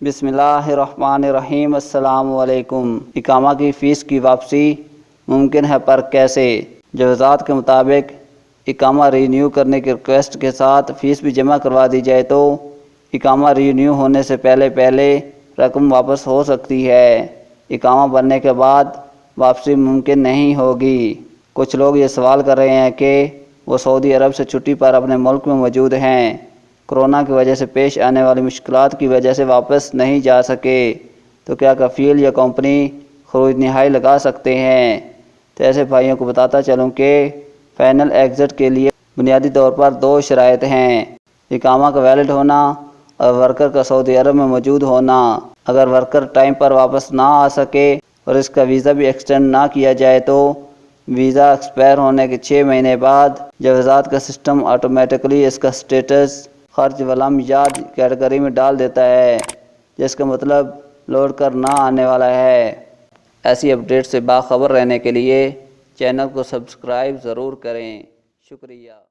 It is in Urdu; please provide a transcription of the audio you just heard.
بسم اللہ الرحمن الرحیم۔ السلام علیکم۔ اقامہ کی فیس کی واپسی ممکن ہے پر کیسے؟ جوازات کے مطابق اقامہ رینیو کرنے کی ریکویسٹ کے ساتھ فیس بھی جمع کروا دی جائے تو اقامہ رینیو ہونے سے پہلے رقم واپس ہو سکتی ہے۔ اقامہ بننے کے بعد واپسی ممکن نہیں ہوگی۔ کچھ لوگ یہ سوال کر رہے ہیں کہ وہ سعودی عرب سے چھٹی پر اپنے ملک میں موجود ہیں، کورونا کی وجہ سے پیش آنے والی مشکلات کی وجہ سے واپس نہیں جا سکے، تو کیا کفیل یا کمپنی خروج نہائی لگا سکتے ہیں؟ تو ایسے بھائیوں کو بتاتا چلوں کہ فائنل ایگزٹ کے لیے بنیادی طور پر 2 شرائط ہیں: اقامہ کا ویلڈ ہونا اور ورکر کا سعودی عرب میں موجود ہونا۔ اگر ورکر ٹائم پر واپس نہ آ سکے اور اس کا ویزا بھی ایکسٹینڈ نہ کیا جائے تو ویزا ایکسپائر ہونے کے 6 مہینے بعد جوازات کا سسٹم آٹومیٹکلی اس کا سٹیٹس خرچ ولم یاد کیٹیگری میں ڈال دیتا ہے، جس کا مطلب لوٹ کر نہ آنے والا ہے۔ ایسی اپڈیٹ سے باخبر رہنے کے لیے چینل کو سبسکرائب ضرور کریں۔ شکریہ۔